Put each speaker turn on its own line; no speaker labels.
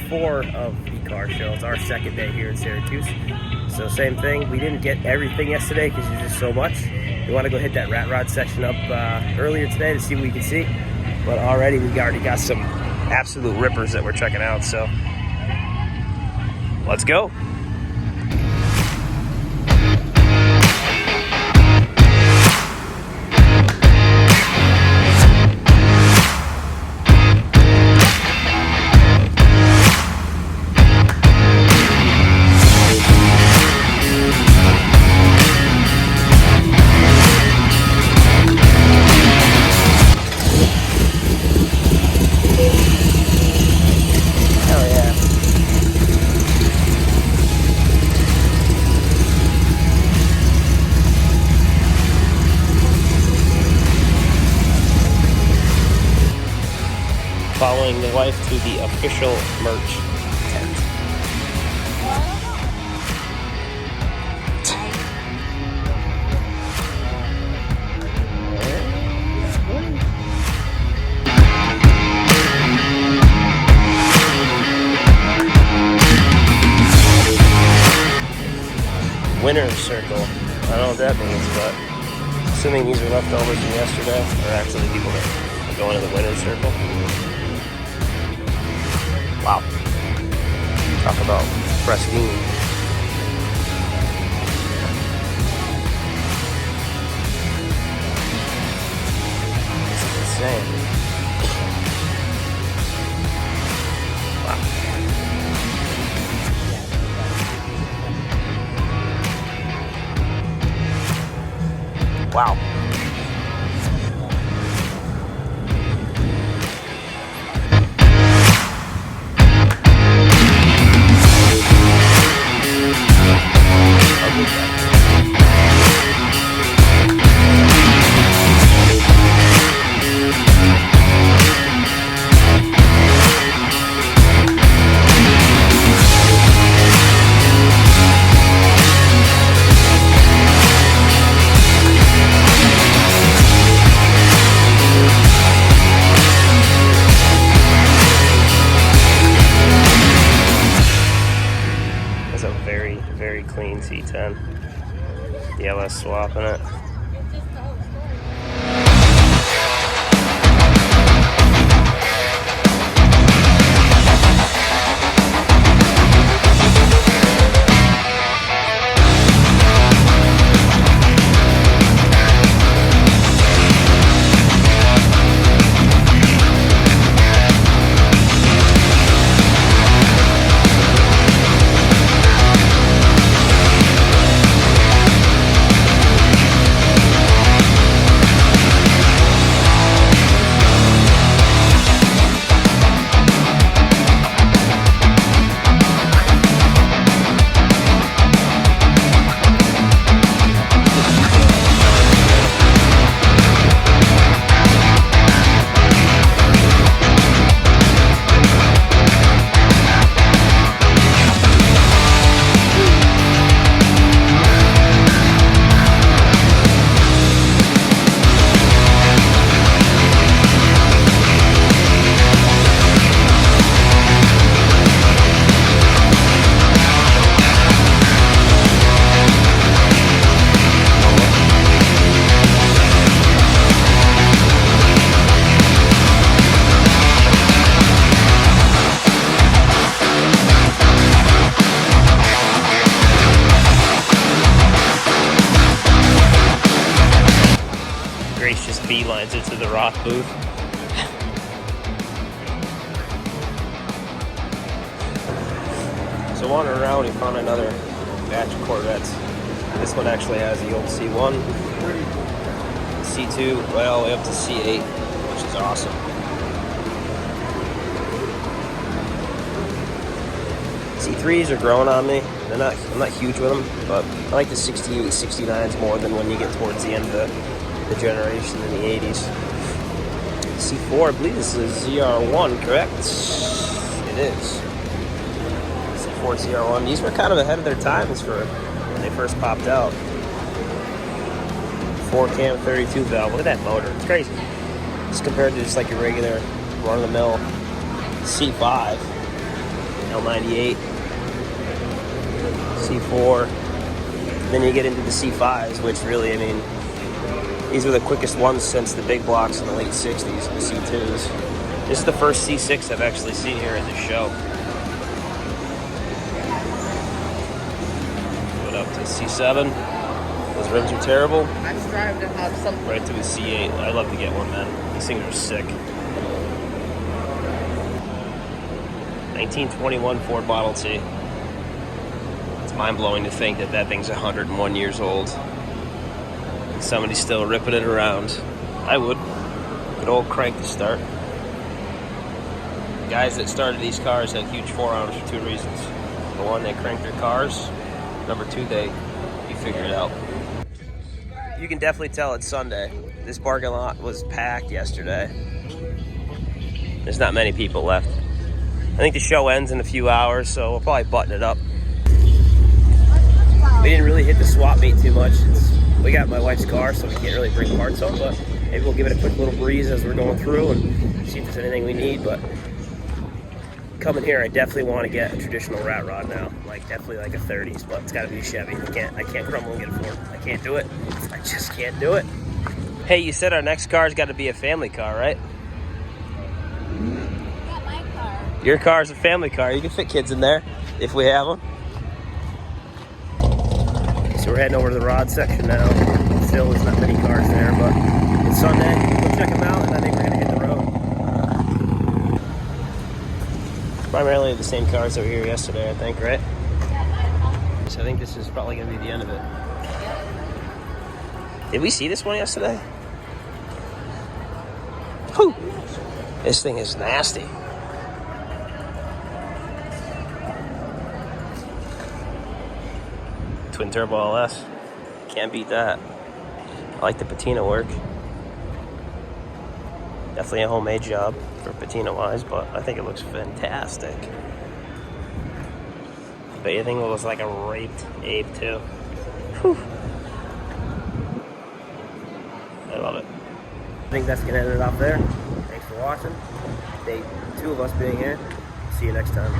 4 of the car show. It's our second day here in Syracuse. So same thing, we didn't get everything yesterday because there's just so much. We want to go hit that rat rod section up earlier today to see what we can see. But already we already got some absolute rippers that we're checking out, so let's go. Following the wife to the official merch tent. Winner's circle. I don't know what that means, but assuming these are leftovers from yesterday, or actually people that are going to the winner's circle. Wow. Talk about pristine. This is insane. Wow. Wow. Very clean C10. The LS swap in it. Just beelines it to the Rock booth. So wandering around, we found another batch of Corvettes. This one actually has the old C1, C2, well, way up to C8, which is awesome. C3s are growing on me. I'm not huge with them, but I like the 68, 69s more than when you get towards the end of the generation in the 80s. C4, I believe this is ZR1, correct? It is. C4 ZR1. These were kind of ahead of their times for when they first popped out. 4-cam 32 valve. Look at that motor. It's crazy. Just compared to just like your regular run-of-the-mill C5. L98, C4. Then you get into the C5s, which really, I mean, these were the quickest ones since the big blocks in the late 60s, the C2s. This is the first C6 I've actually seen here at the show. Go up to C7. Those rims are terrible.
I strive to have something.
Right to the C8. I'd love to get one, man. These things are sick. 1921 Ford Model T. It's mind-blowing to think that that thing's 101 years old. And somebody's still ripping it around. I would. Good old crank to start. The guys that started these cars had huge forearms for two reasons. Number one, they cranked their cars. Number two, you figure it out. You can definitely tell it's Sunday. This parking lot was packed yesterday. There's not many people left. I think the show ends in a few hours, so we'll probably button it up. We didn't really hit the swap meet too much. We got my wife's car, so we can't really bring parts home, but maybe we'll give it a quick little breeze as we're going through and see if there's anything we need. But coming here, I definitely want to get a traditional rat rod now, definitely like a 30s, but it's got to be a Chevy. I can't crumble and get a Ford. I can't do it. I just can't do it. Hey, you said our next car's got to be a family car, right?
Yeah, my car.
Your car's a family car. You can fit kids in there if we have them. So we're heading over to the rod section now. Still, there's not many cars there, but it's Sunday. Go check them out, and I think we're gonna hit the road. Primarily the same cars that were here yesterday, I think, right? So I think this is probably gonna be the end of it. Did we see this one yesterday? Whew. This thing is nasty. Twin turbo LS. Can't beat that. I like the patina work. Definitely a homemade job for patina wise, but I think it looks fantastic. But you think it was like a raped Abe too. Whew. I love it. I think that's gonna end it off there. Thanks for watching. Day 2 of us being here. See you next time.